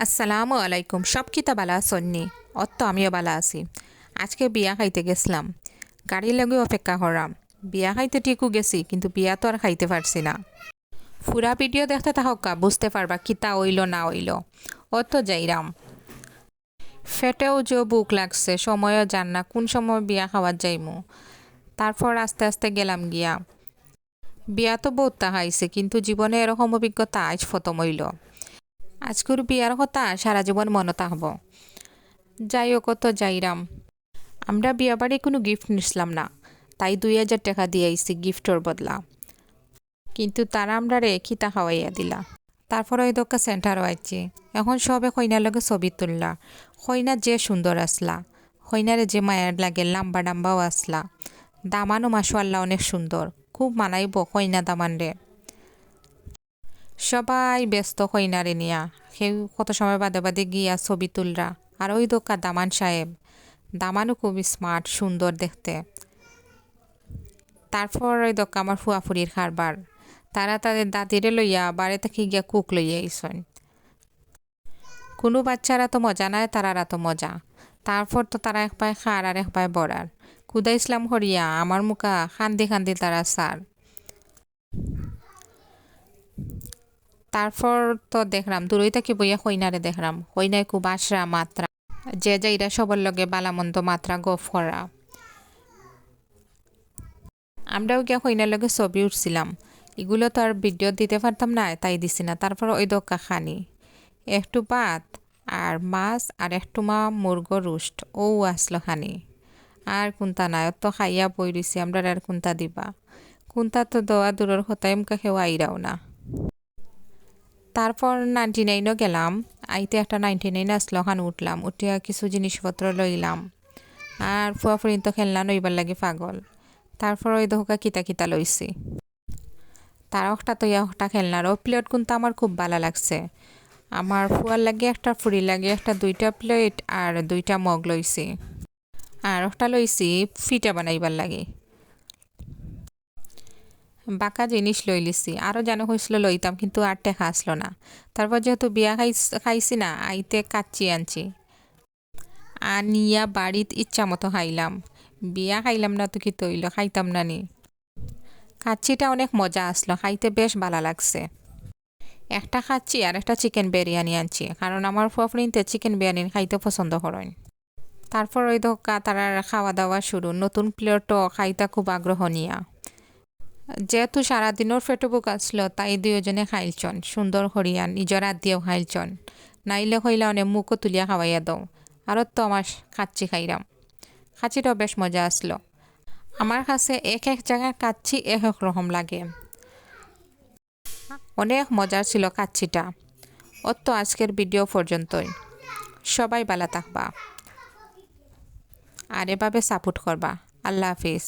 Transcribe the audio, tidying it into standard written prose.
আসসালামু আলাইকুম। সব কিতা বালা সন্নি অত আমিও বালা আছি। আজকে বিয়া খাইতে গেছিলাম, গাড়ি লাগে অপেক্ষা করাম। বিয়া খাইতে ঠিকও গেছি, কিন্তু বিয়া তো আর খাইতে পারছি না। ফুরা ভিডিও দেখতে থাকা বুঝতে পারবা কিতা হইল না হইল। অত যাইরাম, ফেটেও যে বুক লাগছে, সময়ও যান না কোন সময় বিয়া খাওয়ার যাইমু। তারপর আস্তে আস্তে গেলাম গিয়া। বিয়া তো বহুত খাইছে, কিন্তু জীবনে এরকম অভিজ্ঞতা আজ প্রথম হইল। আজকের বিয়ার কথা সারা জীবন মনে থাকব। যাই হোক তো যাইরাম। আমরা বিয়া বাড়ি কোনো গিফট নিছিলাম না, তাই 2000 টাকা দিয়ে আইছি গিফটের বদলা। কিন্তু তারা আমরা রে খিতা খাওয়াইয়া দিলা। তারপরে ওই দোকা সেন্টারও আইছি। এখন সবে কইনার লগে ছবি তুললা। কইনা যে সুন্দর আসলা, কইনারে যে মায়ের লাগে লাম্বা ডাম্বাও আসলা। দামানও মাশাআল্লাহ অনেক সুন্দর, খুব মানাইব কইনা দামান রে। সবাই ব্যস্ত কইনারে নিয়া, কেউ কত সময় বাদে বাদে গিয়া ছবি তুলরা। আর ওই দোকা দামান সাহেব, দামানও খুব স্মার্ট সুন্দর দেখতে। তারপর ওই দোকা আমার ফুয়াফুরির কারবার, তারা তাদের দাদিরে লইয়া বাড়ি থেকে গিয়া কুক লইয়া আইসন। কোনো বাচ্চারা তো মজা নাই, তারারা তো মজা। তারপর তো তারা এক পায়ে খার আর এক পায়ে বড়ার কুদা ইসলাম হরিয়া আমার মুখা খান্দি খান্দি তারা সার। তারপর তো দেখলাম দূরই থেকে বইয়া কইনারে দেখলাম, কইনায় খুব আশরা মাত্রা, যে যাইরা সবার লগে বালামন্দ মাত্রা গফ করা। আমরাও গিয়া কইনার লগে ছবি উঠছিলাম। এগুলো তো আর ভিডিও দিতে পারতাম না, তাই দিছি না। তারপর ওই দোকা খানি একটু ভাত আর মাছ আর একটু মা মুরগো রুষ্ট ও আসলো খানি। আর কোনটা নাই, তো খাইয়া বই রইছি। আমরা আর কোনটা দিবা, কোনটা তো দেওয়া দূরের কথাই মুখা কেউ আইরাও না। তারপর 99ও গেলাম। আইতে একটা 99 আসলো, ওখানে উঠলাম, উঠিয়া কিছু জিনিসপত্র লইলাম। আর ফুয়াফুরি তো খেলনা নইবার লাগে পাগল। তারপর ওই দোকা কিতা কিতা লইছি। তার একটা তো একটা খেলনার ও প্লেট কিন্তু আমার খুব ভালো লাগছে। আমার ফুয়ার লাগে একটা, ফুরি লাগে একটা, 2টা প্লেট আর 2টা মগ লইছি। আর একটা লইছি ফিটা বানাইবার লাগে। বাঁকা জিনিস লই লিছি, আরও যেন হয়েছিল লইতাম, কিন্তু আর টেকা আসলো না। তারপর যেহেতু বিয়া খাইছি না, আইতে কাচ্চি আনছি। আনিয়া বাড়িত ইচ্ছা মতো খাইলাম। বিয়া খাইলাম না তো কি তৈল, খাইতাম না নি। কাচ্চিটা অনেক মজা আসলো, খাইতে বেশ ভালো লাগছে। একটা খাচ্ছি আর একটা চিকেন বিরিয়ানি আনছি, কারণ আমার ফুয়াফুরিতে চিকেন বিরিয়ানি খাইতে পছন্দ করেন। তারপর ওই দোকা তারা খাওয়া দাওয়া শুরু, নতুন প্লেটও খাইতে খুব আগ্রহ নিয়া। যেহেতু সারাদিনের ফেটবুক আসলো, তাই দুজনে খাইলছন সুন্দর হরিয়া, নিজের হাত দিয়েও খাইলছন। নাইলে হইলে অনেক মুখও তুলিয়া খাওয়াইয়া দাও। আরও তো আমার কাচ্চি খাইলাম। কাচ্চিটাও বেশ মজা আসলো। আমার কাছে এক এক জায়গায় কাচ্চি এক এক রকম লাগে। অনেক মজার ছিল কাচ্চিটা। অত আজকের ভিডিও পর্যন্তই। সবাই ভালো থাকবা আর এভাবে সাপোর্ট করবা। আল্লাহ হাফিজ।